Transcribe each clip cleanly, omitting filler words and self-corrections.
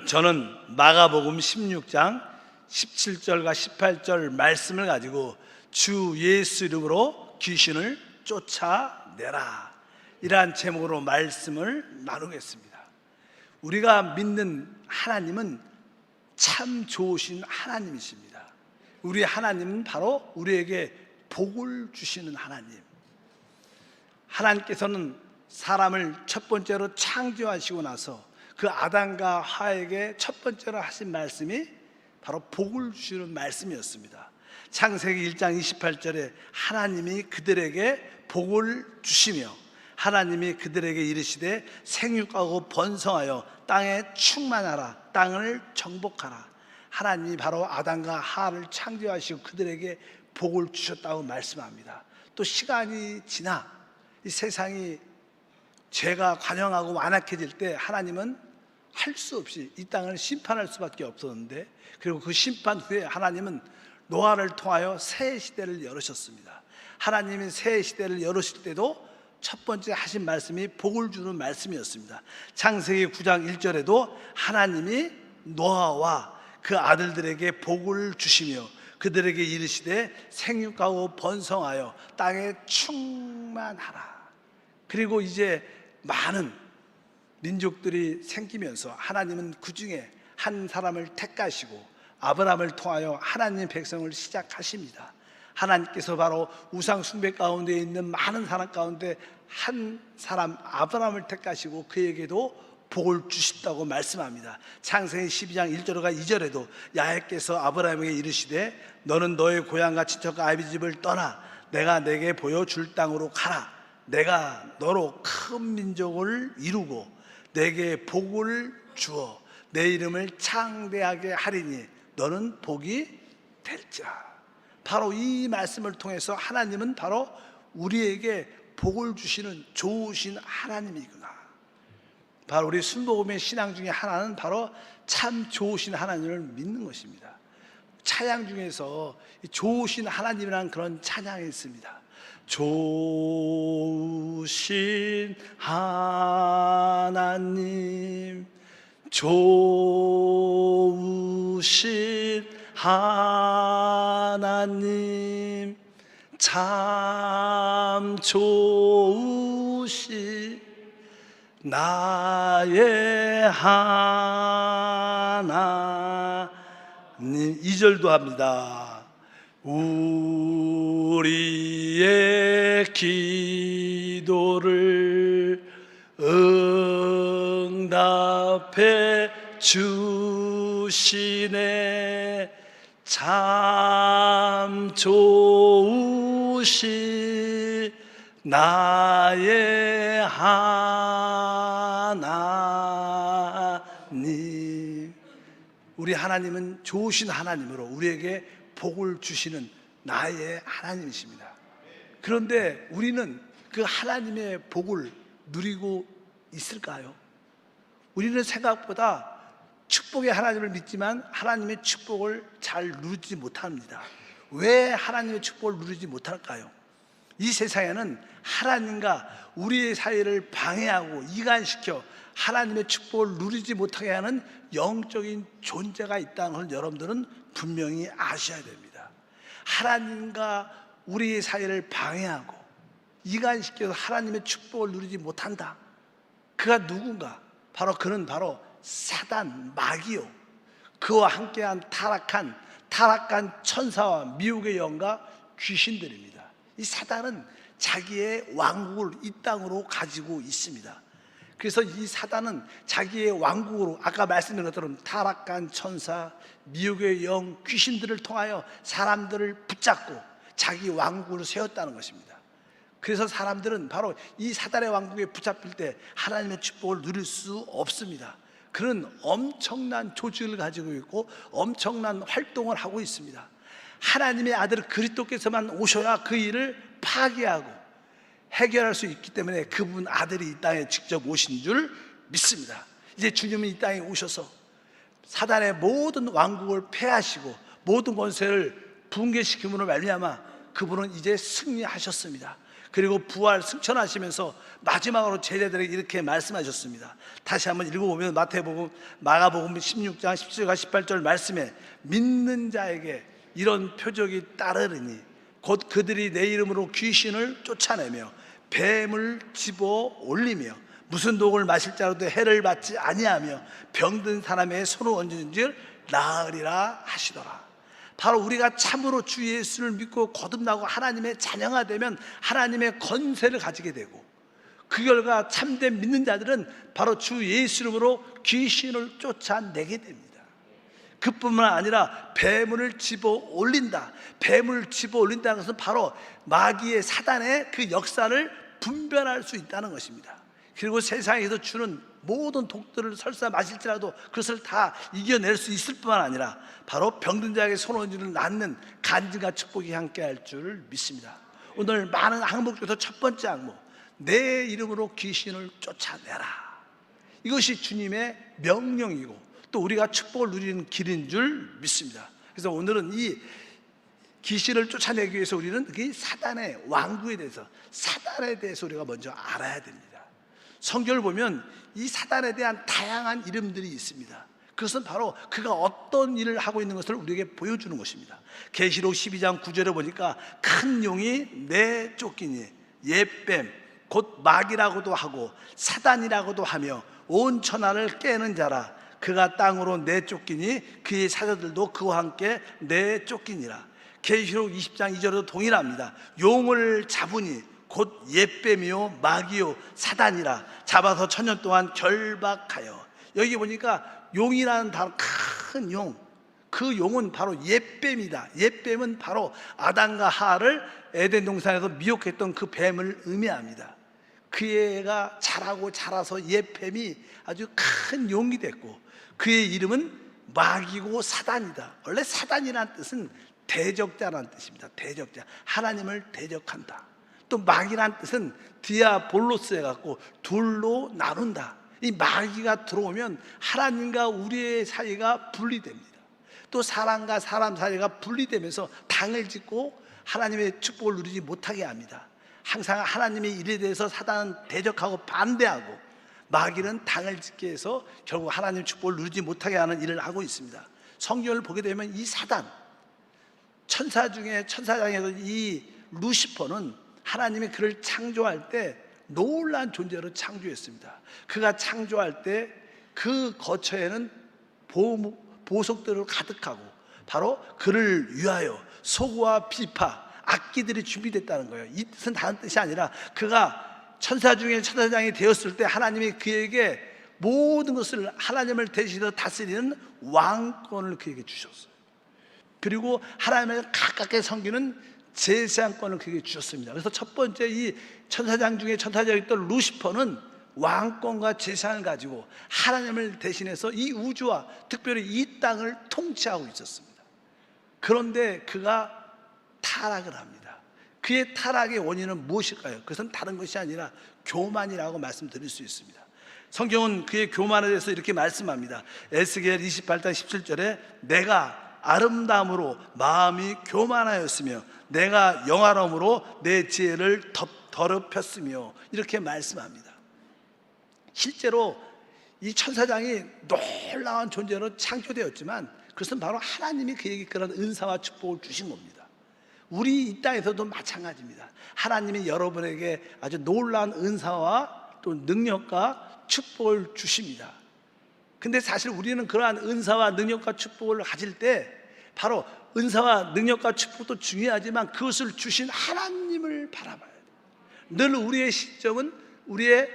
저는 마가복음 16장 17절과 18절 말씀을 가지고 주 예수 이름으로 귀신을 쫓아내라, 이러한 제목으로 말씀을 나누겠습니다. 우리가 믿는 하나님은 참 좋으신 하나님이십니다. 우리 하나님은 바로 우리에게 복을 주시는 하나님. 하나님께서는 사람을 첫 번째로 창조하시고 나서 그 아담과 하와에게 첫 번째로 하신 말씀이 바로 복을 주시는 말씀이었습니다. 창세기 1장 28절에 하나님이 그들에게 복을 주시며 하나님이 그들에게 이르시되 생육하고 번성하여 땅에 충만하라, 땅을 정복하라. 하나님이 바로 아담과 하와를 창조하시고 그들에게 복을 주셨다고 말씀합니다. 또 시간이 지나 이 세상이 죄가 관영하고 완악해질 때 하나님은 할 수 없이 이 땅을 심판할 수밖에 없었는데, 그리고 그 심판 후에 하나님은 노아를 통하여 새 시대를 열으셨습니다. 하나님이 새 시대를 열으실 때도 첫 번째 하신 말씀이 복을 주는 말씀이었습니다. 창세기 9장 1절에도 하나님이 노아와 그 아들들에게 복을 주시며 그들에게 이르시되 생육하고 번성하여 땅에 충만하라. 그리고 이제 많은 민족들이 생기면서 하나님은 그 중에 한 사람을 택하시고 아브라함을 통하여 하나님의 백성을 시작하십니다. 하나님께서 바로 우상 숭배 가운데 있는 많은 사람 가운데 한 사람 아브라함을 택하시고 그에게도 복을 주셨다고 말씀합니다. 창세기 12장 1절과 2절에도 야훼께서 아브라함에게 이르시되 너는 너의 고향과 친척과 아비 집을 떠나 내가 내게 보여줄 땅으로 가라. 내가 너로 큰 민족을 이루고 내게 복을 주어 내 이름을 창대하게 하리니 너는 복이 될지라. 바로 이 말씀을 통해서 하나님은 바로 우리에게 복을 주시는 좋으신 하나님이구나. 바로 우리 순복음의 신앙 중에 하나는 바로 참 좋으신 하나님을 믿는 것입니다. 찬양 중에서 좋으신 하나님이라는 그런 찬양이 있습니다. 좋으신 하나님, 좋으신 하나님, 참 좋으신 나의 하나님. 2절도 합니다. 우리의 기도를 응답해 주시네. 참 좋으신 나의 하나님. 우리 하나님은 좋으신 하나님으로 우리에게 복을 주시는 나의 하나님이십니다. 그런데 우리는 그 하나님의 복을 누리고 있을까요? 우리는 생각보다 축복의 하나님을 믿지만 하나님의 축복을 잘 누리지 못합니다. 왜 하나님의 축복을 누리지 못할까요? 이 세상에는 하나님과 우리의 사이를 방해하고 이간시켜 하나님의 축복을 누리지 못하게 하는 영적인 존재가 있다는 걸 여러분들은 분명히 아셔야 됩니다. 하나님과 우리의 사이를 방해하고 이간시켜서 하나님의 축복을 누리지 못한다. 그가 누군가? 바로 그는 바로 사단, 마귀요, 그와 함께한 타락한 천사와 미혹의 영과 귀신들입니다. 이 사단은 자기의 왕국을 이 땅으로 가지고 있습니다. 그래서 이 사단은 자기의 왕국으로 아까 말씀드린 것처럼 타락한 천사, 미혹의 영, 귀신들을 통하여 사람들을 붙잡고 자기 왕국을 세웠다는 것입니다. 그래서 사람들은 바로 이 사단의 왕국에 붙잡힐 때 하나님의 축복을 누릴 수 없습니다. 그는 엄청난 조직을 가지고 있고 엄청난 활동을 하고 있습니다. 하나님의 아들 그리스도께서만 오셔야 그 일을 파괴하고 해결할 수 있기 때문에 그분 아들이 이 땅에 직접 오신 줄 믿습니다. 이제 주님은 이 땅에 오셔서 사단의 모든 왕국을 폐하시고 모든 권세를 붕괴시킴으로 말미암아 그분은 이제 승리하셨습니다. 그리고 부활 승천하시면서 마지막으로 제자들에게 이렇게 말씀하셨습니다. 다시 한번 읽어보면 마태복음, 마가복음 16장 17절 18절 말씀에 믿는 자에게 이런 표적이 따르리니 곧 그들이 내 이름으로 귀신을 쫓아내며 뱀을 집어 올리며 무슨 독을 마실 자라도 해를 받지 아니하며 병든 사람의 손을 얹은 줄 나으리라 하시더라. 바로 우리가 참으로 주 예수를 믿고 거듭나고 하나님의 자녀가 되면 하나님의 권세를 가지게 되고, 그 결과 참된 믿는 자들은 바로 주 예수 이름으로 귀신을 쫓아내게 됩니다. 그뿐만 아니라 뱀을 집어 올린다. 뱀을 집어 올린다는 것은 바로 마귀의 사단의 그 역사를 분별할 수 있다는 것입니다. 그리고 세상에서 주는 모든 독들을 설사 마실지라도 그것을 다 이겨낼 수 있을 뿐만 아니라 바로 병든 자에게 손 얹는 낫는 간증과 축복이 함께할 줄 믿습니다. 오늘 많은 항목 중에서 첫 번째 항목, 내 이름으로 귀신을 쫓아내라. 이것이 주님의 명령이고 또 우리가 축복을 누리는 길인 줄 믿습니다. 그래서 오늘은 이 귀신을 쫓아내기 위해서 우리는 그 사단의 왕국에 대해서, 사단에 대해서 우리가 먼저 알아야 됩니다. 성경을 보면 이 사단에 대한 다양한 이름들이 있습니다. 그것은 바로 그가 어떤 일을 하고 있는 것을 우리에게 보여주는 것입니다. 계시록 12장 9절에 보니까 큰 용이 내쫓기니 옛뱀 곧 마귀라고도 하고 사단이라고도 하며 온 천하를 깨는 자라. 그가 땅으로 내쫓기니 그의 사자들도 그와 함께 내쫓기니라. 계시록 20장 2절에도 동일합니다. 용을 잡으니 곧 옛뱀이요 마귀요 사단이라. 잡아서 천년 동안 결박하여. 여기 보니까 용이라는 단어, 큰 용, 그 용은 바로 옛뱀이다. 옛뱀은 바로 아담과 하와를 에덴 동산에서 미혹했던 그 뱀을 의미합니다. 그 애가 자라고 자라서 옛뱀이 아주 큰 용이 됐고, 그의 이름은 마귀고 사단이다. 원래 사단이라는 뜻은 대적자라는 뜻입니다. 대적자, 하나님을 대적한다. 또 마귀라는 뜻은 디아볼로스 해갖고 둘로 나눈다. 이 마귀가 들어오면 하나님과 우리의 사이가 분리됩니다. 또 사람과 사람 사이가 분리되면서 당을 짓고 하나님의 축복을 누리지 못하게 합니다. 항상 하나님의 일에 대해서 사단은 대적하고 반대하고, 마귀는 당을 짓게 해서 결국 하나님의 축복을 누리지 못하게 하는 일을 하고 있습니다. 성경을 보게 되면 이 사단, 천사 중에 천사장에서 이 루시퍼는 하나님이 그를 창조할 때 놀라운 존재로 창조했습니다. 그가 창조할 때 그 거처에는 보석들을 가득하고 바로 그를 위하여 소구와 비파, 악기들이 준비됐다는 거예요. 이 뜻은 다른 뜻이 아니라 그가 천사 중에 천사장이 되었을 때 하나님이 그에게 모든 것을 하나님을 대신해서 다스리는 왕권을 그에게 주셨어요. 그리고 하나님을 가깝게 섬기는 제사장권을 그에게 주셨습니다. 그래서 첫 번째 이 천사장 중에 천사장이었던 루시퍼는 왕권과 제사장을 가지고 하나님을 대신해서 이 우주와 특별히 이 땅을 통치하고 있었습니다. 그런데 그가 타락을 합니다. 그의 타락의 원인은 무엇일까요? 그것은 다른 것이 아니라 교만이라고 말씀드릴 수 있습니다. 성경은 그의 교만에 대해서 이렇게 말씀합니다. 에스겔 28장 17절에 내가 아름다움으로 마음이 교만하였으며 내가 영화로움으로 내 지혜를 더럽혔으며 이렇게 말씀합니다. 실제로 이 천사장이 놀라운 존재로 창조되었지만 그것은 바로 하나님이 그에게 그런 은사와 축복을 주신 겁니다. 우리 이 땅에서도 마찬가지입니다. 하나님이 여러분에게 아주 놀라운 은사와 또 능력과 축복을 주십니다. 근데 사실 우리는 그러한 은사와 능력과 축복을 가질 때 바로 은사와 능력과 축복도 중요하지만 그것을 주신 하나님을 바라봐야 돼요. 늘 우리의 시점은 우리의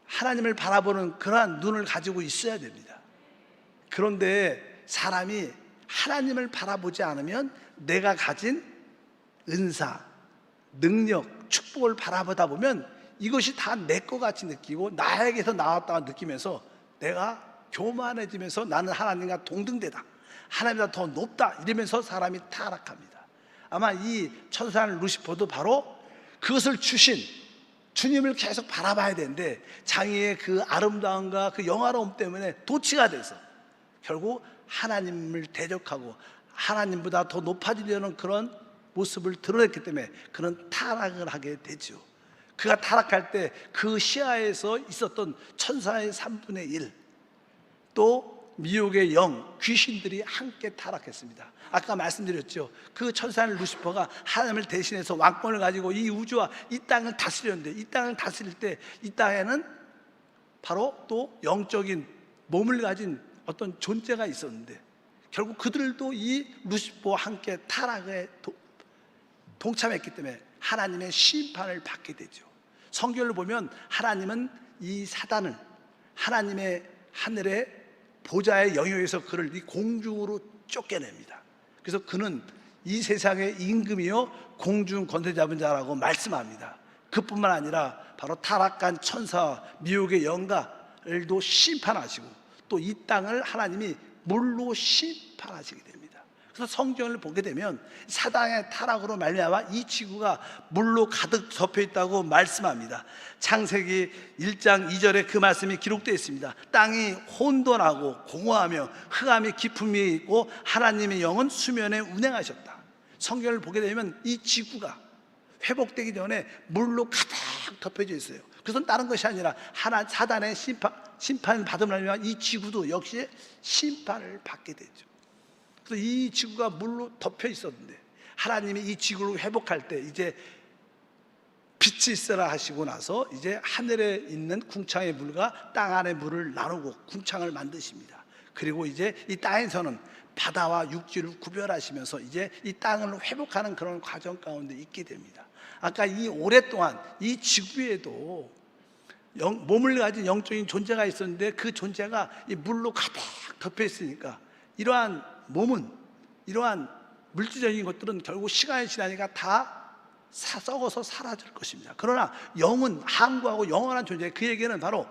하나님을 바라보는 그러한 눈을 가지고 있어야 됩니다. 그런데 사람이 하나님을 바라보지 않으면 내가 가진 은사, 능력, 축복을 바라보다 보면 이것이 다 내 것 같이 느끼고 나에게서 나왔다고 느끼면서 내가 교만해지면서 나는 하나님과 동등되다, 하나님보다 더 높다 이러면서 사람이 타락합니다. 아마 이 천사는 루시퍼도 바로 그것을 주신 주님을 계속 바라봐야 되는데 자기의 그 아름다움과 그 영화로움 때문에 도취가 돼서 결국 하나님을 대적하고 하나님보다 더 높아지려는 그런 모습을 드러냈기 때문에 그는 타락을 하게 되죠. 그가 타락할 때 그 시야에서 있었던 천사의 3분의 1, 또 미혹의 영, 귀신들이 함께 타락했습니다. 아까 말씀드렸죠. 그 천사는 루시퍼가 하나님을 대신해서 왕권을 가지고 이 우주와 이 땅을 다스렸는데, 이 땅을 다스릴 때 이 땅에는 바로 또 영적인 몸을 가진 어떤 존재가 있었는데, 결국 그들도 이 루시퍼와 함께 타락에 동참했기 때문에 하나님의 심판을 받게 되죠. 성경을 보면 하나님은 이 사단을 하나님의 하늘의 보좌의 영역에서 그를 이 공중으로 쫓겨냅니다. 그래서 그는 이 세상의 임금이요 공중 권세 잡은 자라고 말씀합니다. 그뿐만 아니라 바로 타락한 천사와 미혹의 영가를도 심판하시고 또 이 땅을 하나님이 물로 심판하시게 됩니다. 그래서 성경을 보게 되면 사단의 타락으로 말미암아 이 지구가 물로 가득 덮여 있다고 말씀합니다. 창세기 1장 2절에 그 말씀이 기록되어 있습니다. 땅이 혼돈하고 공허하며 흑암이 깊음이 있고 하나님의 영은 수면에 운행하셨다. 성경을 보게 되면 이 지구가 회복되기 전에 물로 가득 덮여져 있어요. 그것은 다른 것이 아니라 사단의 심판을 받으면 이 지구도 역시 심판을 받게 되죠. 그래서 이 지구가 물로 덮여 있었는데 하나님이 이 지구를 회복할 때 이제 빛이 있어라 하시고 나서 이제 하늘에 있는 궁창의 물과 땅 안의 물을 나누고 궁창을 만드십니다. 그리고 이제 이 땅에서는 바다와 육지를 구별하시면서 이제 이 땅을 회복하는 그런 과정 가운데 있게 됩니다. 아까 이 오랫동안 이 지구에도 몸을 가진 영적인 존재가 있었는데 그 존재가 이 물로 가득 덮여 있으니까 이러한 몸은, 이러한 물질적인 것들은 결국 시간이 지나니까 다 썩어서 사라질 것입니다. 그러나 영은 항구하고 영원한 존재, 그에게는 바로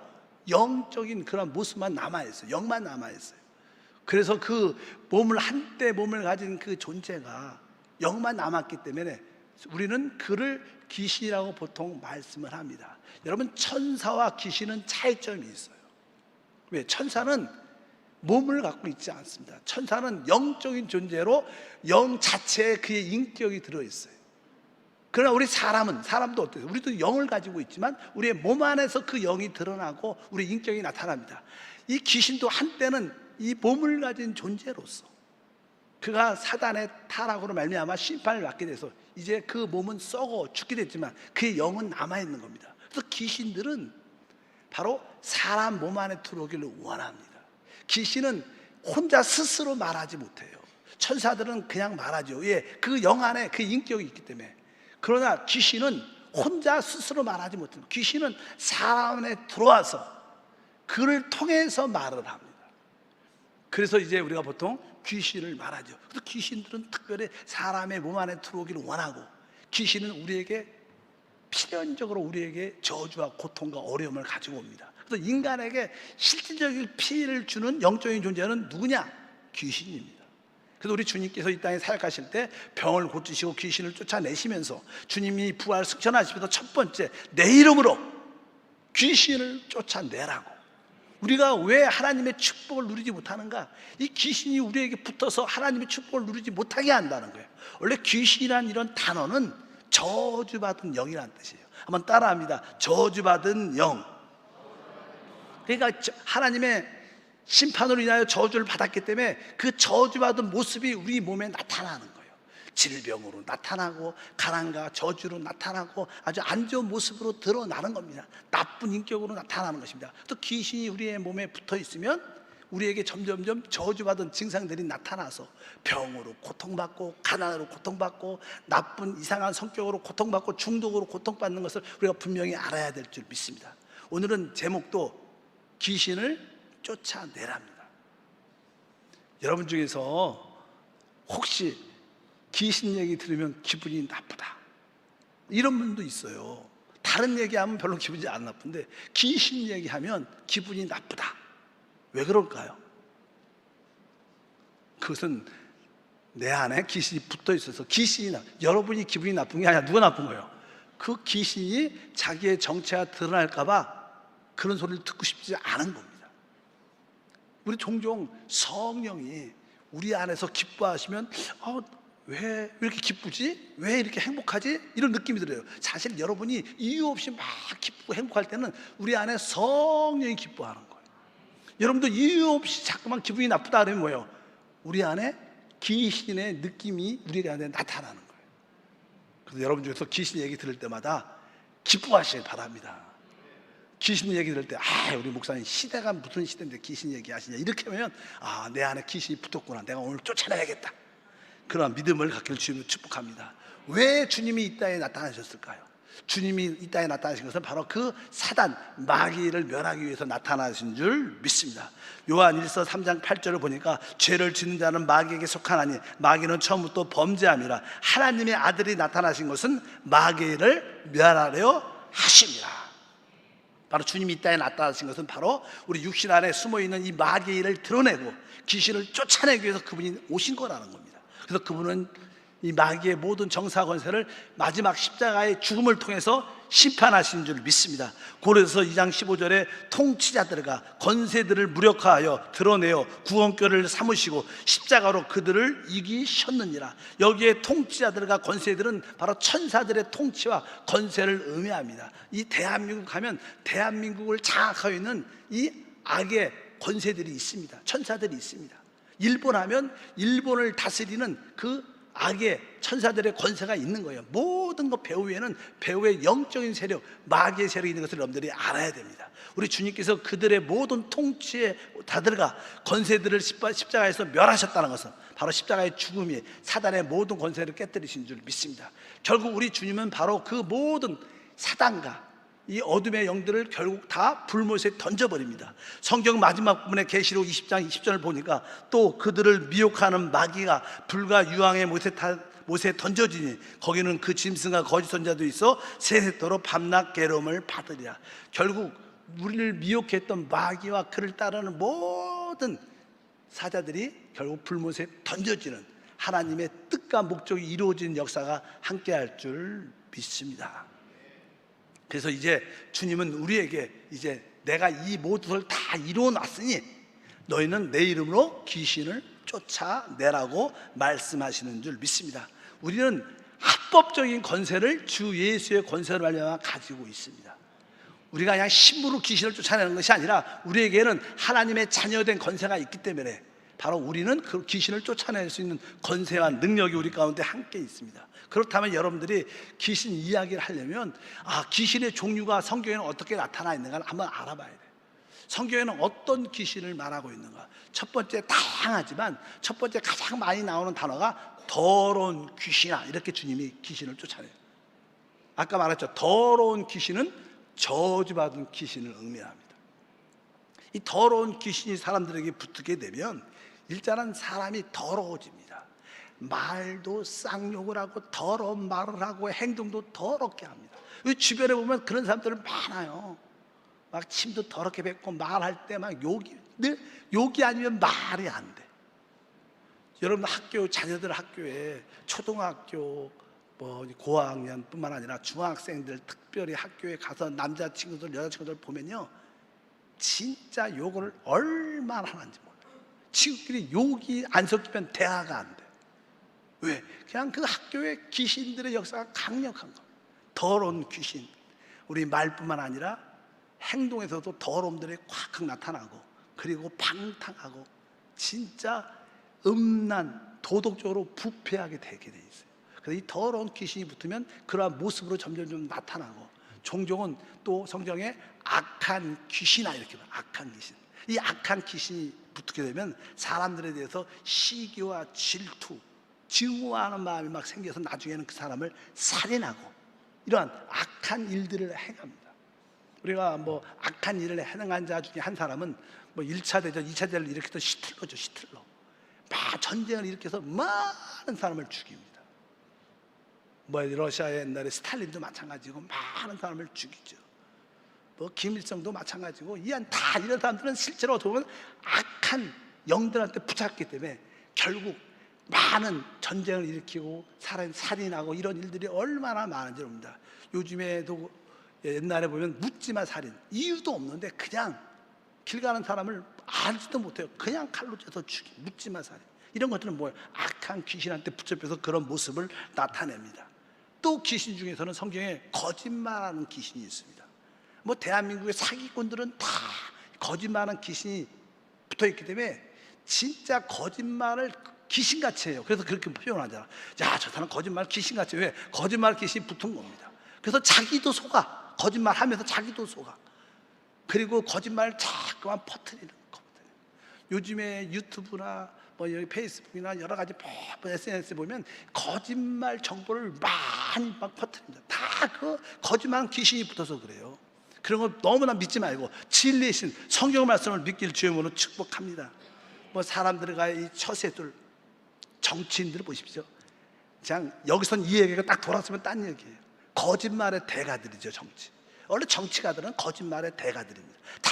영적인 그런 모습만 남아있어요. 영만 남아있어요. 그래서 그 한때 몸을 가진 그 존재가 영만 남았기 때문에 우리는 그를 귀신이라고 보통 말씀을 합니다. 여러분, 천사와 귀신은 차이점이 있어요. 왜? 천사는 몸을 갖고 있지 않습니다. 천사는 영적인 존재로 영 자체에 그의 인격이 들어있어요. 그러나 우리 사람도 어때요? 우리도 영을 가지고 있지만 우리의 몸 안에서 그 영이 드러나고 우리 인격이 나타납니다. 이 귀신도 한때는 이 몸을 가진 존재로서 그가 사단의 타락으로 말미암아 심판을 받게 돼서 이제 그 몸은 썩어 죽게 됐지만 그의 영은 남아있는 겁니다. 그래서 귀신들은 바로 사람 몸 안에 들어오기를 원합니다. 귀신은 혼자 스스로 말하지 못해요. 천사들은 그냥 말하죠. 예, 그 영 안에 그 인격이 있기 때문에. 그러나 귀신은 혼자 스스로 말하지 못해요. 귀신은 사람 안에 들어와서 그를 통해서 말을 합니다. 그래서 이제 우리가 보통 귀신을 말하죠. 그래서 귀신들은 특별히 사람의 몸 안에 들어오기를 원하고, 귀신은 우리에게 필연적으로 우리에게 저주와 고통과 어려움을 가지고 옵니다. 그래서 인간에게 실질적인 피해를 주는 영적인 존재는 누구냐? 귀신입니다. 그래서 우리 주님께서 이 땅에 사역하실 때 병을 고치시고 귀신을 쫓아내시면서 주님이 부활 승천하시면서 첫 번째 내 이름으로 귀신을 쫓아내라고. 우리가 왜 하나님의 축복을 누리지 못하는가? 이 귀신이 우리에게 붙어서 하나님의 축복을 누리지 못하게 한다는 거예요. 원래 귀신이란 이런 단어는 저주받은 영이라는 뜻이에요. 한번 따라합니다. 저주받은 영. 그러니까 하나님의 심판으로 인하여 저주를 받았기 때문에 그 저주받은 모습이 우리 몸에 나타나는 거예요. 질병으로 나타나고 가난과 저주로 나타나고 아주 안 좋은 모습으로 드러나는 겁니다. 나쁜 인격으로 나타나는 것입니다. 또 귀신이 우리의 몸에 붙어 있으면 우리에게 점점점 저주받은 증상들이 나타나서 병으로 고통받고 가난으로 고통받고 나쁜 이상한 성격으로 고통받고 중독으로 고통받는 것을 우리가 분명히 알아야 될 줄 믿습니다. 오늘은 제목도 귀신을 쫓아내랍니다. 여러분 중에서 혹시 귀신 얘기 들으면 기분이 나쁘다 이런 분도 있어요. 다른 얘기하면 별로 기분이 안 나쁜데 귀신 얘기하면 기분이 나쁘다. 왜 그럴까요? 그것은 내 안에 귀신이 붙어 있어서 여러분이 기분이 나쁜 게 아니라 누가 나쁜 거예요? 그 귀신이 자기의 정체가 드러날까 봐 그런 소리를 듣고 싶지 않은 겁니다. 우리 종종 성령이 우리 안에서 기뻐하시면 왜 이렇게 기쁘지? 왜 이렇게 행복하지? 이런 느낌이 들어요. 사실 여러분이 이유 없이 막 기쁘고 행복할 때는 우리 안에 성령이 기뻐하는 거예요. 여러분도 이유 없이 자꾸만 기분이 나쁘다 그러면 뭐예요? 우리 안에 귀신의 느낌이 우리 안에 나타나는 거예요. 그래서 여러분 중에서 귀신 얘기 들을 때마다 기뻐하시길 바랍니다. 귀신 얘기 들을 때 우리 목사님 시대가 무슨 시대인데 귀신 얘기하시냐 이렇게 하면 내 안에 귀신이 붙었구나, 내가 오늘 쫓아내야겠다, 그런 믿음을 갖기를 주님을 축복합니다. 왜 주님이 이 땅에 나타나셨을까요? 주님이 이 땅에 나타나신 것은 바로 그 사단 마귀를 멸하기 위해서 나타나신 줄 믿습니다. 요한 1서 3장 8절을 보니까 죄를 짓는 자는 마귀에게 속하나니 마귀는 처음부터 범죄함이라. 하나님의 아들이 나타나신 것은 마귀를 멸하려 하심이라. 바로 주님이 이 땅에 나타나신 것은 바로 우리 육신 안에 숨어있는 이 마귀를 드러내고 귀신을 쫓아내기 위해서 그분이 오신 거라는 겁니다. 그래서 그분은 이 마귀의 모든 정사 권세를 마지막 십자가의 죽음을 통해서 심판하신 줄 믿습니다. 고린도서 2장 15절에 통치자들과 권세들을 무력화하여 드러내어 구원교를 삼으시고 십자가로 그들을 이기셨느니라. 여기에 통치자들과 권세들은 바로 천사들의 통치와 권세를 의미합니다. 이 대한민국 가면 대한민국을 장악하고 있는 이 악의 권세들이 있습니다. 천사들이 있습니다. 일본 하면 일본을 다스리는 그 악의 천사들의 권세가 있는 거예요. 모든 것 배후 에는 배후의 영적인 세력, 마귀의 세력이 있는 것을 여러분들이 알아야 됩니다. 우리 주님께서 그들의 모든 통치에 다들과 권세들을 십자가에서 멸하셨다는 것은 바로 십자가의 죽음이 사단의 모든 권세를 깨뜨리신 줄 믿습니다. 결국 우리 주님은 바로 그 모든 사단과 이 어둠의 영들을 결국 다 불못에 던져버립니다. 성경 마지막 부분에 계시록 20장 20절을 보니까 또 그들을 미혹하는 마귀가 불과 유황의 못에 던져지니 거기는 그 짐승과 거짓 선자도 있어 세세토록 밤낮 괴로움을 받으리라. 결국 우리를 미혹했던 마귀와 그를 따르는 모든 사자들이 결국 불못에 던져지는 하나님의 뜻과 목적이 이루어지는 역사가 함께할 줄 믿습니다. 그래서 이제 주님은 우리에게 이제 내가 이 모든 것을 다 이루어 놨으니 너희는 내 이름으로 귀신을 쫓아내라고 말씀하시는 줄 믿습니다. 우리는 합법적인 권세를 주 예수의 권세로 말미암아 가지고 있습니다. 우리가 그냥 힘으로 귀신을 쫓아내는 것이 아니라 우리에게는 하나님의 자녀된 권세가 있기 때문에 바로 우리는 그 귀신을 쫓아낼 수 있는 권세와 능력이 우리 가운데 함께 있습니다. 그렇다면 여러분들이 귀신 이야기를 하려면 귀신의 종류가 성경에는 어떻게 나타나 있는가 한번 알아봐야 돼요. 성경에는 어떤 귀신을 말하고 있는가. 첫 번째 다양하지만 첫 번째 가장 많이 나오는 단어가 더러운 귀신아, 이렇게 주님이 귀신을 쫓아내요. 아까 말했죠. 더러운 귀신은 저주받은 귀신을 의미합니다. 이 더러운 귀신이 사람들에게 붙게 되면 일단은 사람이 더러워집니다. 말도 쌍욕을 하고 더러운 말을 하고 행동도 더럽게 합니다. 주변에 보면 그런 사람들 많아요. 막 침도 더럽게 뱉고 말할 때 막 욕이 아니면 말이 안 돼. 여러분 자녀들 학교에 초등학교 고학년뿐만 아니라 중학생들 특별히 학교에 가서 남자친구들 여자친구들 보면요 진짜 욕을 얼마나 하는지 몰라요. 친구끼리 욕이 안 섞이면 대화가 안 돼. 왜? 그냥 그 학교의 귀신들의 역사가 강력한 거예요. 더러운 귀신. 우리 말뿐만 아니라 행동에서도 더러움들이 콱 나타나고 그리고 방탕하고 진짜 음란, 도덕적으로 부패하게 되게 돼 있어요. 그래서 이 더러운 귀신이 붙으면 그러한 모습으로 점점 나타나고 종종은 또 성경에 악한 귀신아 이렇게 말해요. 악한 귀신. 이 악한 귀신이 붙게 되면 사람들에 대해서 시기와 질투, 증오하는 마음이 막 생겨서 나중에는 그 사람을 살인하고 이러한 악한 일들을 행합니다. 우리가 악한 일을 행한 자 중에 한 사람은 1차 대전, 2차 대전을 일으켰던 히틀러죠. 히틀러. 막 전쟁을 일으켜서 많은 사람을 죽입니다. 러시아의 옛날에 스탈린도 마찬가지고 많은 사람을 죽이죠. 김일성도 마찬가지고 이런 사람들은 실제로 어떻게 보면 악한 영들한테 붙잡기 때문에 결국 많은 전쟁을 일으키고 살인하고 이런 일들이 얼마나 많은지 모릅니다. 요즘에도 옛날에 보면 묻지마 살인, 이유도 없는데 그냥 길 가는 사람을 알지도 못해요. 그냥 칼로 째서 죽이, 묻지마 살인. 이런 것들은 뭐예요? 악한 귀신한테 붙잡혀서 그런 모습을 나타냅니다. 또 귀신 중에서는 성경에 거짓말하는 귀신이 있습니다. 뭐 대한민국의 사기꾼들은 다 거짓말하는 귀신이 붙어있기 때문에 진짜 거짓말을 귀신같이 해요. 그래서 그렇게 표현하잖아. 야, 저 사람 거짓말 귀신같이 해. 왜? 거짓말 귀신이 붙은 겁니다. 그래서 자기도 속아. 거짓말하면서 자기도 속아. 그리고 거짓말을 자꾸만 퍼뜨리는 거거든요. 요즘에 유튜브나 뭐 여기 페이스북이나 여러 가지 SNS 보면 거짓말 정보를 많이 막 퍼뜨립니다. 다 그 거짓말 귀신이 붙어서 그래요. 그런 거 너무나 믿지 말고 진리의 신 성경 말씀을 믿길 주의 이름으로 축복합니다. 뭐 사람들과의 이 처세들, 정치인들을 보십시오. 그냥 여기선 이 얘기가 딱 돌았으면 딴 얘기예요. 거짓말의 대가들이죠, 정치. 원래 정치가들은 거짓말의 대가들입니다. 다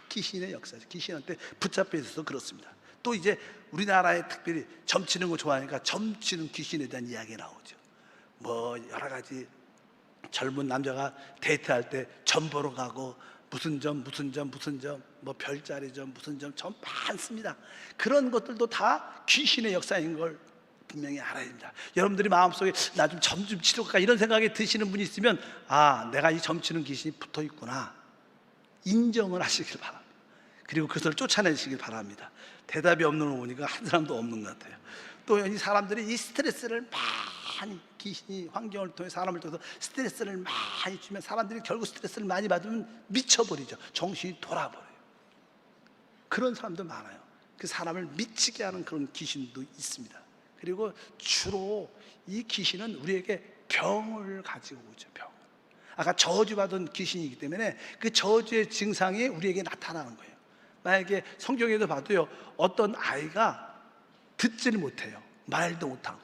귀신의 역사죠. 귀신한테 붙잡혀 있어서 그렇습니다. 또 이제 우리나라에 특별히 점치는 거 좋아하니까 점치는 귀신에 대한 이야기가 나오죠. 뭐 여러 가지 젊은 남자가 데이트할 때 점 보러 가고 무슨 점 뭐 별자리 점 무슨 점 많습니다. 그런 것들도 다 귀신의 역사인 걸 분명히 알아야 됩니다. 여러분들이 마음속에 나 좀 점 좀 치료할까 이런 생각이 드시는 분이 있으면 아, 내가 이 점치는 귀신이 붙어 있구나 인정을 하시길 바랍니다. 그리고 그것을 쫓아내시길 바랍니다. 대답이 없는 거 보니까 한 사람도 없는 것 같아요. 또 이 사람들이 이 스트레스를 많이 귀신이 환경을 통해 사람을 통해서 스트레스를 많이 주면 사람들이 결국 스트레스를 많이 받으면 미쳐버리죠. 정신이 돌아버려요. 그런 사람도 많아요. 그 사람을 미치게 하는 그런 귀신도 있습니다. 그리고 주로 이 귀신은 우리에게 병을 가지고 오죠. 병. 아까 저주받은 귀신이기 때문에 그 저주의 증상이 우리에게 나타나는 거예요. 만약에 성경에도 봐도요, 어떤 아이가 듣지를 못해요. 말도 못하고.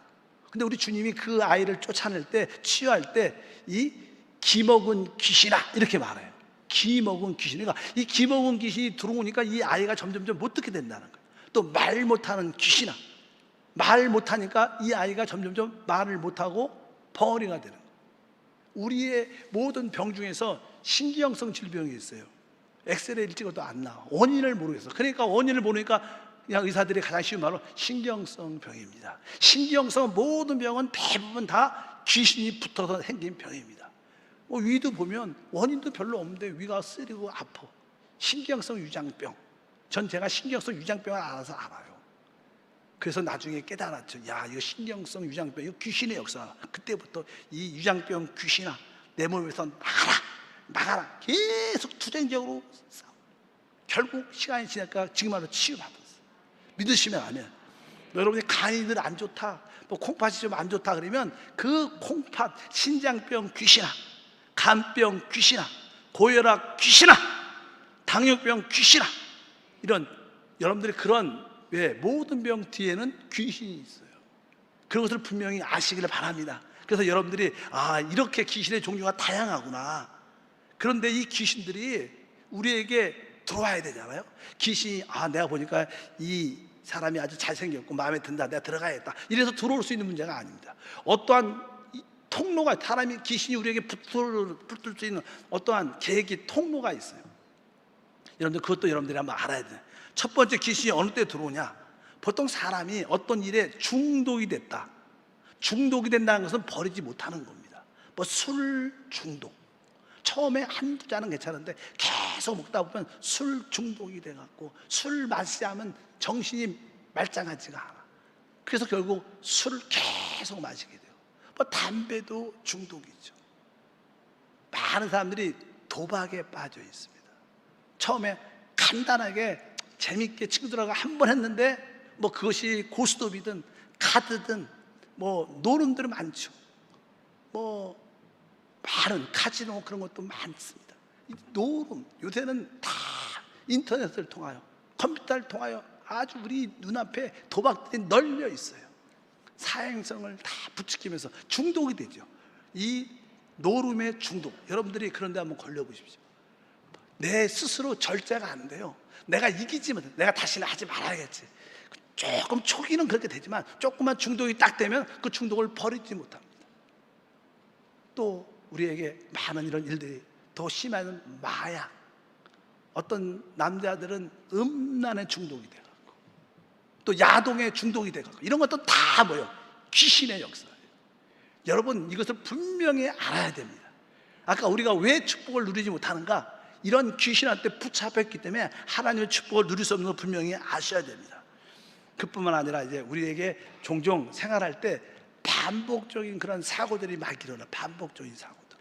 근데 우리 주님이 그 아이를 쫓아낼 때, 치유할 때 이 기먹은 귀신아 이렇게 말해요. 기먹은 귀신이가 이 기먹은 귀신이 들어오니까 이 아이가 점점점 못 듣게 된다는 거예요. 또 말 못하는 귀신아, 말 못하니까 이 아이가 점점점 말을 못하고 벙어리가 되는 거예요. 우리의 모든 병 중에서 신경성 질병이 있어요. 엑스레이를 찍어도 안 나와. 원인을 모르겠어. 그러니까 원인을 모르니까 그냥 의사들이 가장 쉬운 말로 신경성 병입니다. 신경성 모든 병은 대부분 다 귀신이 붙어서 생긴 병입니다. 뭐 위도 보면 원인도 별로 없는데 위가 쓰리고 아파. 신경성 유장병. 전 제가 신경성 유장병을 알아서 알아요. 그래서 나중에 깨달았죠. 야, 이거 신경성 유장병, 이거 귀신의 역사. 그때부터 이 유장병 귀신아, 내 몸에서 나가라. 계속 투쟁적으로 싸워. 결국 시간이 지나니까 지금 치유받았어. 믿으시면 아멘. 여러분이 간이들 안 좋다, 뭐 콩팥이 좀 안 좋다 그러면 그 콩팥, 신장병 귀신아, 간병 귀신아, 고혈압 귀신아, 당뇨병 귀신아, 이런 여러분들이 그런 모든 병 뒤에는 귀신이 있어요. 그런 것을 분명히 아시기를 바랍니다. 그래서 여러분들이 아, 이렇게 귀신의 종류가 다양하구나. 그런데 이 귀신들이 우리에게 들어와야 되잖아요. 귀신이 아, 내가 보니까 이 사람이 아주 잘생겼고 마음에 든다, 내가 들어가야겠다, 이래서 들어올 수 있는 문제가 아닙니다. 어떠한 통로가, 사람이 귀신이 우리에게 붙을 수 있는 어떠한 계획이 통로가 있어요. 여러분들 그것도 여러분들이 한번 알아야 돼요. 첫 번째, 귀신이 어느 때 들어오냐? 보통 사람이 어떤 일에 중독이 됐다. 중독이 된다는 것은 버리지 못하는 겁니다. 뭐 술 중독, 처음에 한두 잔은 괜찮은데 계속 먹다 보면 술 중독이 돼갖고 술 마시자면 정신이 말짱하지가 않아. 그래서 결국 술을 계속 마시게 돼요. 뭐 담배도 중독이죠. 많은 사람들이 도박에 빠져 있습니다. 처음에 간단하게 재밌게 친구들하고 한 번 했는데 뭐 그것이 고스톱이든 카드든 뭐 노름들은 많죠. 뭐 많은 카지노 그런 것도 많습니다. 노름, 요새는 다 인터넷을 통하여, 컴퓨터를 통하여 아주 우리 눈앞에 도박들이 널려 있어요. 사행성을 다 부추기면서 중독이 되죠. 이 노름의 중독, 여러분들이 그런데 한번 걸려보십시오. 내 스스로 절제가 안 돼요. 내가 이기지 못해. 내가 다시는 하지 말아야겠지. 조금 초기는 그렇게 되지만 조금만 중독이 딱 되면 그 중독을 버리지 못합니다. 또 우리에게 많은 이런 일들이, 더 심한 마약, 어떤 남자들은 음란에 중독이 돼갖고 또 야동에 중독이 돼갖고 이런 것도 다 뭐예요? 귀신의 역사예요. 여러분 이것을 분명히 알아야 됩니다. 아까 우리가 왜 축복을 누리지 못하는가? 이런 귀신한테 붙잡혔기 때문에 하나님의 축복을 누릴 수 없는 걸 분명히 아셔야 됩니다. 그뿐만 아니라 이제 우리에게 종종 생활할 때 반복적인 그런 사고들이 막 일어나. 반복적인 사고들.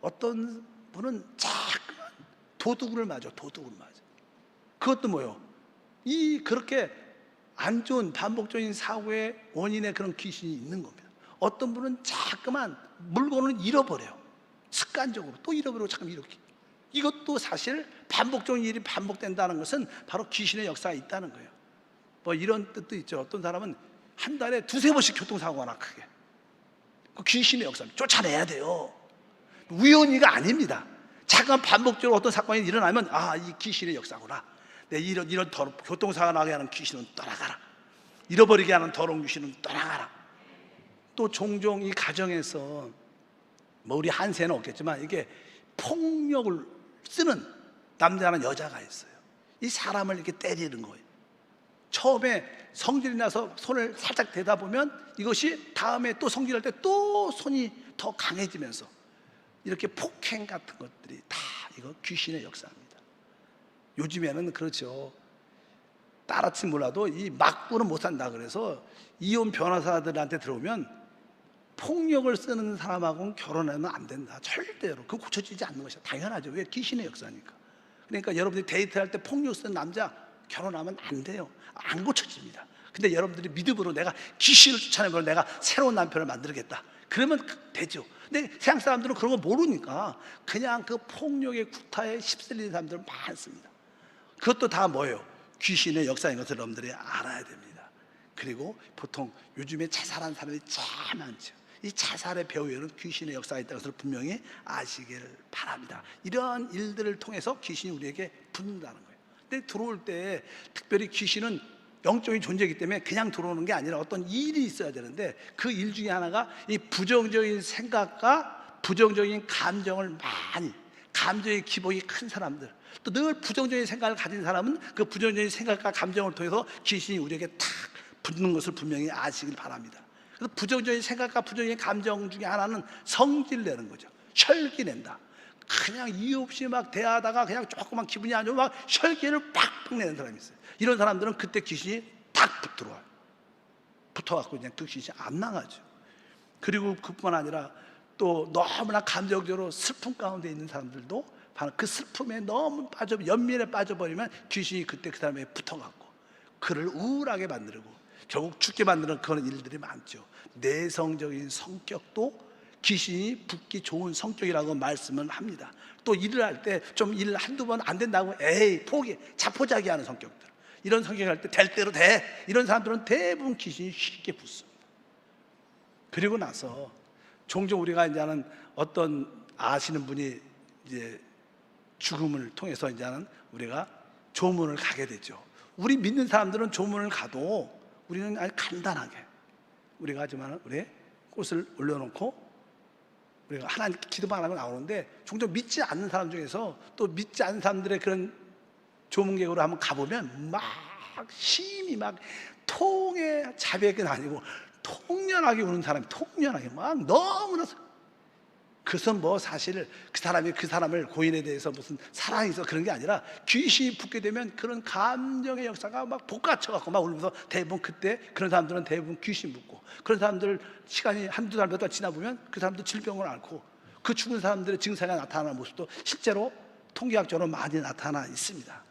어떤 분은 자꾸만 도둑을 맞아. 그것도 뭐예요? 그렇게 안 좋은 반복적인 사고의 원인에 그런 귀신이 있는 겁니다. 어떤 분은 자꾸만 물건을 잃어버려요. 습관적으로 또 잃어버리고 참 이렇게. 이것도 사실 반복적인 일이 반복된다는 것은 바로 귀신의 역사가 있다는 거예요. 뭐 이런 뜻도 있죠. 어떤 사람은 한 달에 두세 번씩 교통사고가 나, 크게. 그 귀신의 역사입니다. 쫓아내야 돼요. 우연히가 아닙니다. 잠깐 반복적으로 어떤 사건이 일어나면 이 귀신의 역사구나. 이런 교통사고가 나게 하는 귀신은 떠나가라. 잃어버리게 하는 더러운 귀신은 떠나가라. 또 종종 이 가정에서 뭐 우리 한세는 없겠지만 이게 폭력을 쓰는 남자나 여자가 있어요. 이 사람을 이렇게 때리는 거예요. 처음에 성질이 나서 손을 살짝 대다 보면 이것이 다음에 또 성질할 때 또 손이 더 강해지면서 이렇게 폭행 같은 것들이 다 이거 귀신의 역사입니다. 요즘에는 그렇죠. 따라치 몰라도 이 맞고는 못 산다 그래서 이혼 변호사들한테 들어오면 폭력을 쓰는 사람하고는 결혼하면 안 된다. 절대로. 그거 고쳐지지 않는 것이야. 당연하죠. 왜? 귀신의 역사니까. 그러니까 여러분들이 데이트할 때 폭력 쓰는 남자 결혼하면 안 돼요. 안 고쳐집니다. 근데 여러분들이 믿음으로 내가 귀신을 쫓아내면 내가 새로운 남편을 만들겠다. 그러면 되죠. 근데 세상 사람들은 그런 거 모르니까 그냥 그 폭력의 구타에 휩쓸리는 사람들은 많습니다. 그것도 다 뭐예요? 귀신의 역사인 것을 여러분들이 알아야 됩니다. 그리고 보통 요즘에 자살한 사람이 참 많죠. 이 자살의 배후에는 귀신의 역사가 있다는 것을 분명히 아시기를 바랍니다. 이러한 일들을 통해서 귀신이 우리에게 붙는다는 거예요. 근데 들어올 때 특별히 귀신은 영적인 존재이기 때문에 그냥 들어오는 게 아니라 어떤 일이 있어야 되는데 그 일 중에 하나가 이 부정적인 생각과 부정적인 감정을 많이, 감정의 기복이 큰 사람들, 또 늘 부정적인 생각을 가진 사람은 그 부정적인 생각과 감정을 통해서 귀신이 우리에게 탁 붙는 것을 분명히 아시길 바랍니다. 그래서 부정적인 생각과 부정적인 감정 중에 하나는 성질 내는 거죠. 혈기 낸다. 그냥 이유 없이 막 대하다가 그냥 조금만 기분이 안 좋으면 막 혈기를 팍팍 내는 사람이 있어요. 이런 사람들은 그때 귀신이 딱 붙들어와요. 붙어갖고 그냥 그 귀신이 안 나가죠. 그리고 그뿐만 아니라 또 너무나 감정적으로 슬픔 가운데 있는 사람들도 바로 그 슬픔에 너무 연민에 빠져버리면 귀신이 그때 그 사람에 붙어갖고 그를 우울하게 만들고 결국 죽게 만드는 그런 일들이 많죠. 내성적인 성격도 귀신이 붙기 좋은 성격이라고 말씀을 합니다. 또 일을 할 때 좀 일 한두 번 안 된다고 포기, 자포자기하는 성격들, 이런 성격을 할 때 될 대로 돼, 이런 사람들은 대부분 귀신이 쉽게 붙습니다. 그리고 나서 종종 우리가 이제는 어떤 아시는 분이 이제 죽음을 통해서 이제는 우리가 조문을 가게 되죠. 우리 믿는 사람들은 조문을 가도 우리는 아주 간단하게 우리가 하지만 우리 꽃을 올려놓고 우리가 하나님 기도만 하고 나오는데 종종 믿지 않는 사람 중에서 또 믿지 않는 사람들의 그런 조문객으로 한번 가보면 막 심히 막 통의 자백은 아니고 통렬하게 우는 사람이 통렬하게 막 너무나 그것은 뭐 사실 그 사람을 고인에 대해서 무슨 사랑이 있어 그런 게 아니라 귀신이 붙게 되면 그런 감정의 역사가 막 복받쳐갖고 막 울면서 대부분 그때 그런 사람들은 대부분 귀신 붙고 그런 사람들 시간이 한두 달 몇 달 지나 보면 그 사람도 질병을 앓고 그 죽은 사람들의 증세가 나타나는 모습도 실제로 통계학적으로 많이 나타나 있습니다.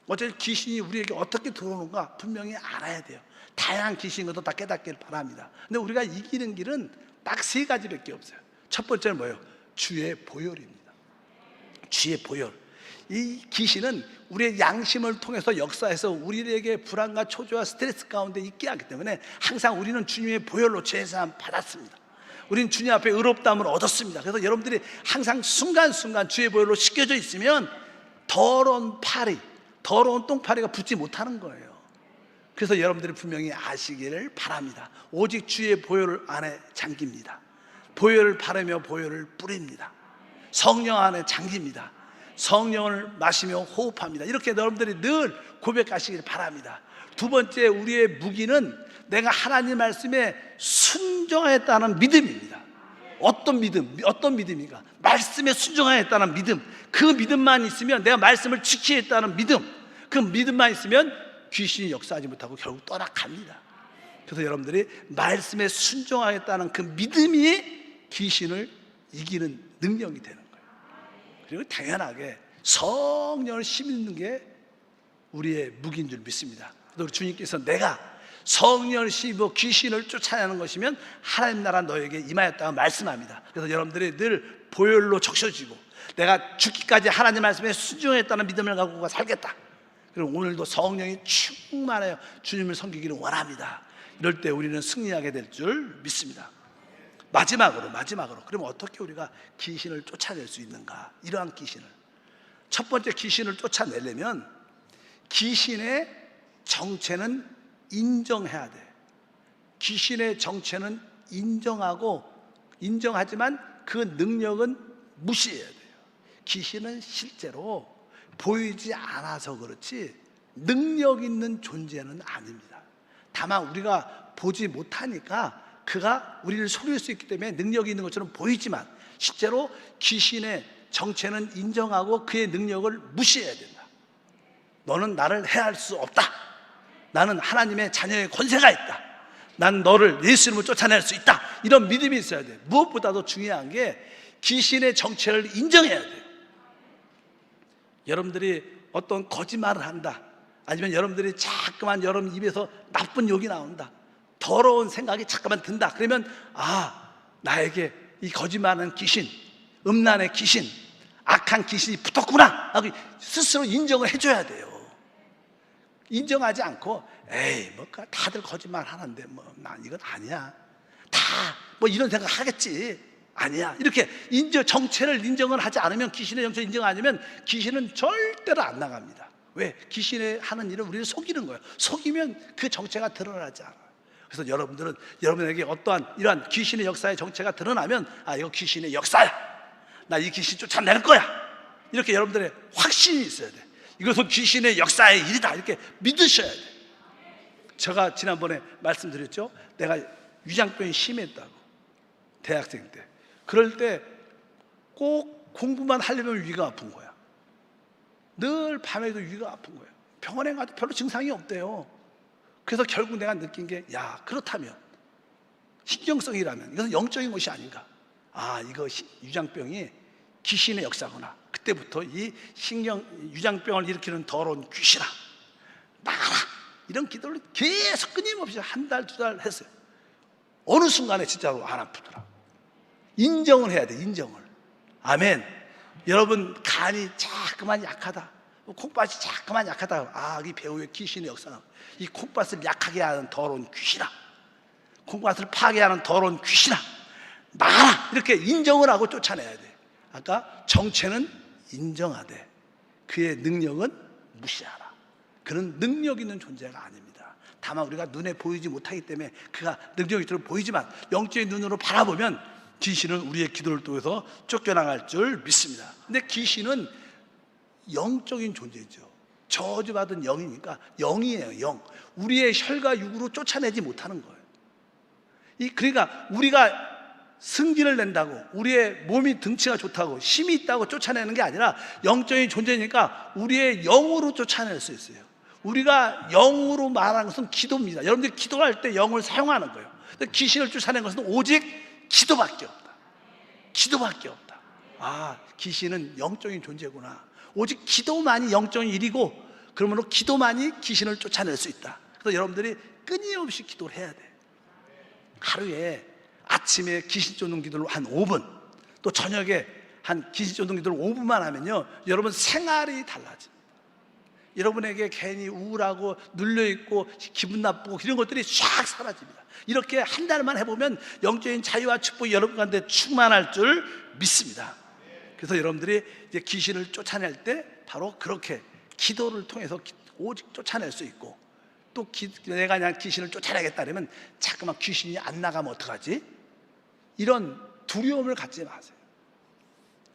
어쨌든 귀신이 우리에게 어떻게 들어오는가 분명히 알아야 돼요. 다양한 귀신인 것도 다 깨닫기를 바랍니다. 근데 우리가 이기는 길은 딱 세 가지밖에 없어요. 첫 번째는 뭐예요? 주의 보혈입니다. 주의 보혈. 이 귀신은 우리의 양심을 통해서 역사해서 우리에게 불안과 초조와 스트레스 가운데 있게 하기 때문에 항상 우리는 주님의 보혈로 죄사함 받았습니다. 우리는 주님 앞에 의롭다함을 얻었습니다. 그래서 여러분들이 항상 순간순간 주의 보혈로 씻겨져 있으면 더러운 똥파리가 붙지 못하는 거예요. 그래서 여러분들이 분명히 아시기를 바랍니다. 오직 주의 보혈 안에 잠깁니다. 보혈을 바르며 보혈을 뿌립니다. 성령 안에 잠깁니다. 성령을 마시며 호흡합니다. 이렇게 여러분들이 늘 고백하시길 바랍니다. 두 번째, 우리의 무기는 내가 하나님 말씀에 순종하였다는 믿음입니다. 어떤 믿음? 어떤 믿음인가? 말씀에 순종하였다는 믿음. 그 믿음만 있으면, 내가 말씀을 지키겠다는 믿음, 그 믿음만 있으면 귀신이 역사하지 못하고 결국 떠나갑니다. 그래서 여러분들이 말씀에 순종하겠다는 그 믿음이 귀신을 이기는 능력이 되는 거예요. 그리고 당연하게 성령을 심는 게 우리의 무기인 줄 믿습니다. 우리 주님께서 내가 성령을 심어 귀신을 쫓아내는 것이면 하나님 나라 너에게 임하였다고 말씀합니다. 그래서 여러분들이 늘 보혈로 적셔지고 내가 죽기까지 하나님 말씀에 순종했다는 믿음을 갖고 살겠다. 그리고 오늘도 성령이 충만하여 주님을 섬기기를 원합니다. 이럴 때 우리는 승리하게 될 줄 믿습니다. 마지막으로 그러면 어떻게 우리가 귀신을 쫓아낼 수 있는가? 이러한 귀신을, 첫 번째 귀신을 쫓아내려면 귀신의 정체는 인정해야 돼. 귀신의 정체는 인정하지만 그 능력은 무시해야 돼요. 귀신은 실제로 보이지 않아서 그렇지 능력 있는 존재는 아닙니다. 다만 우리가 보지 못하니까 그가 우리를 속일 수 있기 때문에 능력이 있는 것처럼 보이지만 실제로 귀신의 정체는 인정하고 그의 능력을 무시해야 된다. 너는 나를 해할 수 없다. 나는 하나님의 자녀의 권세가 있다. 난 너를 예수 이름으로 쫓아낼 수 있다. 이런 믿음이 있어야 돼. 무엇보다도 중요한 게 귀신의 정체를 인정해야 돼요. 여러분들이 어떤 거짓말을 한다, 아니면 여러분들이 자꾸만 여러분 입에서 나쁜 욕이 나온다, 더러운 생각이 자꾸만 든다, 그러면 나에게 이 거짓말하는 귀신, 음란의 귀신, 악한 귀신이 붙었구나 하고 스스로 인정을 해줘야 돼요. 인정하지 않고 다들 거짓말 하는데 난 이건 아니야, 다 이런 생각 하겠지, 아니야, 이렇게 정체를 인정을 하지 않으면, 귀신의 정체를 인정 안 하면 귀신은 절대로 안 나갑니다. 왜? 귀신의 하는 일은 우리를 속이는 거예요. 속이면 그 정체가 드러나지 않아요. 그래서 여러분들은 여러분에게 어떠한 이러한 귀신의 역사의 정체가 드러나면 이거 귀신의 역사야, 나 이 귀신 쫓아낼 거야, 이렇게 여러분들의 확신이 있어야 돼. 이것은 귀신의 역사의 일이다, 이렇게 믿으셔야 돼. 제가 지난번에 말씀드렸죠. 내가 위장병이 심했다고, 대학생 때. 그럴 때 꼭 공부만 하려면 위가 아픈 거야. 늘 밤에도 위가 아픈 거예요. 병원에 가도 별로 증상이 없대요. 그래서 결국 내가 느낀 게, 그렇다면 신경성이라면 이것은 영적인 것이 아닌가. 이거 위장병이 귀신의 역사구나. 그때부터 이 위장병을 일으키는 더러운 귀신아, 나가라, 이런 기도를 계속 끊임없이 한 달, 두 달 했어요. 어느 순간에 진짜로 안 아프더라. 인정을 해야 돼, 인정을. 아멘. 여러분, 간이 자꾸만 약하다, 콩팥이 자꾸만 약하다, 이 배우의 귀신의 역사는 이 콩팥을 약하게 하는 더러운 귀신아, 콩팥을 파괴하는 더러운 귀신아, 나가라, 이렇게 인정을 하고 쫓아내야 돼. 아까 정체는 인정하되 그의 능력은 무시하라. 그는 능력 있는 존재가 아닙니다. 다만 우리가 눈에 보이지 못하기 때문에 그가 능력이 있도록 보이지만 영적인 눈으로 바라보면 귀신은 우리의 기도를 통해서 쫓겨나갈 줄 믿습니다. 근데 귀신은 영적인 존재죠. 저주받은 영이니까 영이에요, 영. 우리의 혈과 육으로 쫓아내지 못하는 거예요. 그러니까 우리가 승기를 낸다고, 우리의 몸이 등치가 좋다고, 힘이 있다고 쫓아내는 게 아니라 영적인 존재니까 우리의 영으로 쫓아낼 수 있어요. 우리가 영으로 말하는 것은 기도입니다. 여러분들이 기도할 때 영을 사용하는 거예요. 귀신을 쫓아내는 것은 오직 기도밖에 없다. 기도밖에 없다. 귀신은 영적인 존재구나. 오직 기도만이 영적인 일이고, 그러므로 기도만이 귀신을 쫓아낼 수 있다. 그래서 여러분들이 끊임없이 기도를 해야 돼. 하루에 아침에 귀신 쫓는 기도를 한 5분, 또 저녁에 한 귀신 쫓는 기도를 5분만 하면요, 여러분 생활이 달라집니다. 여러분에게 괜히 우울하고 눌려있고 기분 나쁘고 이런 것들이 샥 사라집니다. 이렇게 한 달만 해보면 영적인 자유와 축복이 여러분 가운데 충만할 줄 믿습니다. 그래서 여러분들이 이제 귀신을 쫓아낼 때 바로 그렇게 기도를 통해서 오직 쫓아낼 수 있고, 또 내가 그냥 귀신을 쫓아내겠다 그러면 자꾸만 귀신이 안 나가면 어떡하지? 이런 두려움을 갖지 마세요.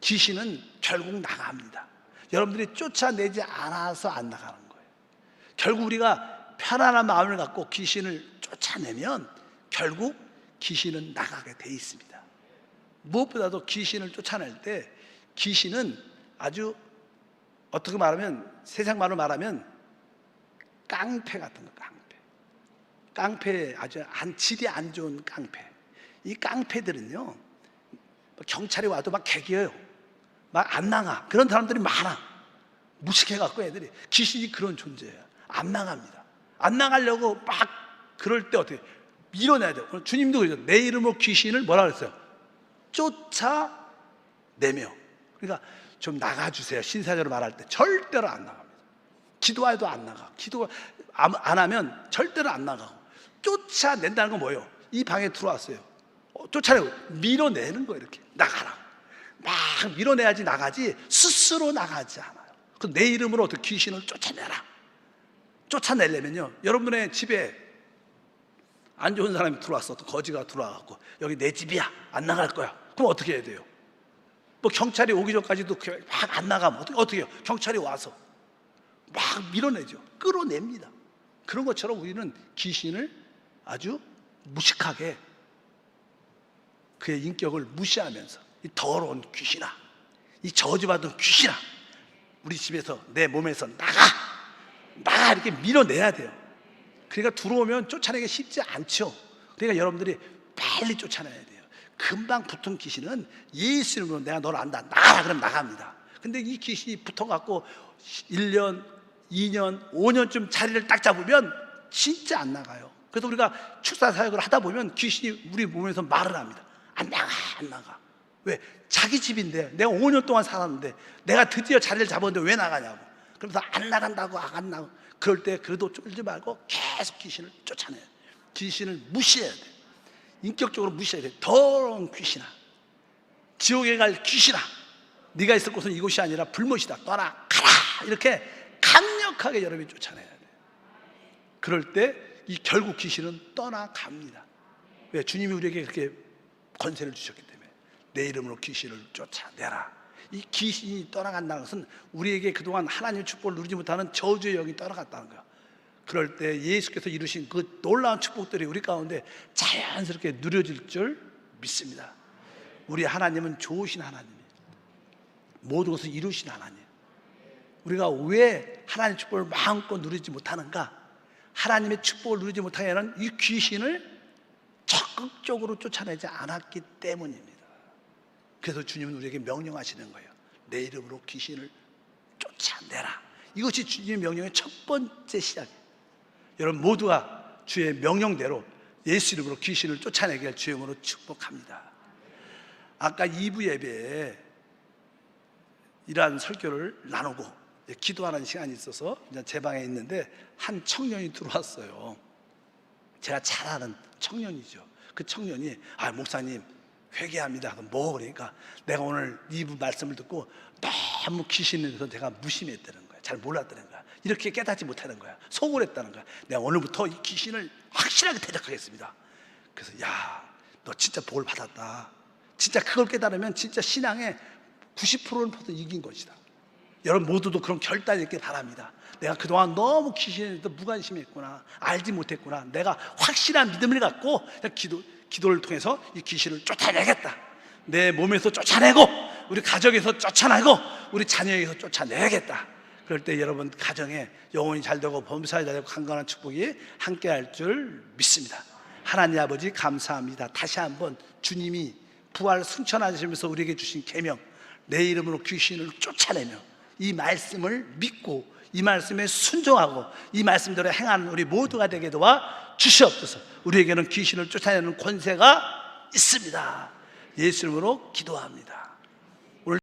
귀신은 결국 나갑니다. 여러분들이 쫓아내지 않아서 안 나가는 거예요. 결국 우리가 편안한 마음을 갖고 귀신을 쫓아내면 결국 귀신은 나가게 돼 있습니다. 무엇보다도 귀신을 쫓아낼 때 귀신은 아주 어떻게 말하면, 세상 말로 말하면 깡패 같은 거, 깡패, 아주 질이 안 좋은 깡패. 이 깡패들은요, 경찰이 와도 막 개겨요. 막 안 나가. 그런 사람들이 많아. 무식해갖고 애들이. 귀신이 그런 존재예요. 안 나갑니다. 안 나가려고 막 그럴 때 어떻게 밀어내야 돼요. 주님도 그러죠. 내 이름으로 귀신을 뭐라 그랬어요? 쫓아내며. 그러니까 좀 나가주세요. 신사적으로 말할 때 절대로 안 나갑니다. 기도해도 안 나가. 기도 안 하면 절대로 안 나가고. 쫓아낸다는 건 뭐예요? 이 방에 들어왔어요. 쫓아내고 밀어내는 거예요. 이렇게 나가라. 막 밀어내야지 나가지 스스로 나가지 않아요. 그 내 이름으로 어떻게 귀신을 쫓아내라. 쫓아내려면요, 여러분의 집에 안 좋은 사람이 들어왔어. 또 거지가 들어와갖고 여기 내 집이야, 안 나갈 거야. 그럼 어떻게 해야 돼요? 뭐 경찰이 오기 전까지도 막 안 나가면 어떻게 해요? 경찰이 와서 막 밀어내죠. 끌어냅니다. 그런 것처럼 우리는 귀신을 아주 무식하게, 그의 인격을 무시하면서 이 더러운 귀신아, 이 저주받은 귀신아, 우리 집에서, 내 몸에서 나가 이렇게 밀어내야 돼요. 그러니까 들어오면 쫓아내기 쉽지 않죠. 그러니까 여러분들이 빨리 쫓아내야 돼요. 금방 붙은 귀신은 예수 이름으로 내가 너를 안다, 나가라 그러면 나갑니다. 근데 이 귀신이 붙어갖고 1년, 2년, 5년쯤 자리를 딱 잡으면 진짜 안 나가요. 그래서 우리가 축사 사역을 하다 보면 귀신이 우리 몸에서 말을 합니다. 안 나가. 왜? 자기 집인데, 내가 5년 동안 살았는데 내가 드디어 자리를 잡았는데 왜 나가냐고. 그러면서 안 나간다고, 안 나가고. 그럴 때 그래도 쫄지 말고 계속 귀신을 쫓아내요. 귀신을 무시해야 돼. 인격적으로 무시해야 돼. 더러운 귀신아, 지옥에 갈 귀신아, 네가 있을 곳은 이곳이 아니라 불못이다, 떠나 가라. 이렇게 강력하게 여러분이 쫓아내야 돼. 그럴 때 이 결국 귀신은 떠나갑니다. 왜? 주님이 우리에게 그렇게 권세를 주셨기 때문에. 내 이름으로 귀신을 쫓아내라. 이 귀신이 떠나간다는 것은 우리에게 그동안 하나님의 축복을 누리지 못하는 저주의 영이 떠나갔다는 거야. 그럴 때 예수께서 이루신 그 놀라운 축복들이 우리 가운데 자연스럽게 누려질 줄 믿습니다. 우리 하나님은 좋으신 하나님이에요. 모든 것을 이루신 하나님. 우리가 왜 하나님의 축복을 마음껏 누리지 못하는가? 하나님의 축복을 누리지 못하게 하는 이 귀신을 적극적으로 쫓아내지 않았기 때문입니다. 그래서 주님은 우리에게 명령하시는 거예요. 내 이름으로 귀신을 쫓아내라. 이것이 주님의 명령의 첫 번째 시작이에요. 여러분 모두가 주의 명령대로 예수 이름으로 귀신을 쫓아내게 할 주의 이름으로 축복합니다. 아까 2부 예배에 이러한 설교를 나누고 기도하는 시간이 있어서 제 방에 있는데 한 청년이 들어왔어요. 제가 잘 아는 청년이죠. 그 청년이 목사님 회개합니다. 뭐 그러니까 내가 오늘 2부 말씀을 듣고 너무 귀신에 대해서 제가 무심했다는 거야. 잘 몰랐다는 거야. 이렇게 깨닫지 못하는 거야. 소홀했다는 거야. 내가 오늘부터 이 귀신을 확실하게 대적하겠습니다. 그래서 야, 너 진짜 복을 받았다. 진짜 그걸 깨달으면 진짜 신앙의 90%는 벌써 이긴 것이다. 여러분 모두도 그런 결단이 있길 바랍니다. 내가 그동안 너무 귀신에 대해서 무관심했구나, 알지 못했구나. 내가 확실한 믿음을 갖고 기도를 통해서 이 귀신을 쫓아내겠다. 내 몸에서 쫓아내고 우리 가정에서 쫓아내고 우리 자녀에게서 쫓아내야겠다. 그럴 때 여러분 가정에 영혼이 잘 되고 범사에 잘 되고 강건한 축복이 함께할 줄 믿습니다. 하나님 아버지 감사합니다. 다시 한번 주님이 부활 승천하시면서 우리에게 주신 계명, 내 이름으로 귀신을 쫓아내며 이 말씀을 믿고 이 말씀에 순종하고 이 말씀대로 행하는 우리 모두가 되게 도와 주시옵소서. 우리에게는 귀신을 쫓아내는 권세가 있습니다. 예수 이름으로 기도합니다.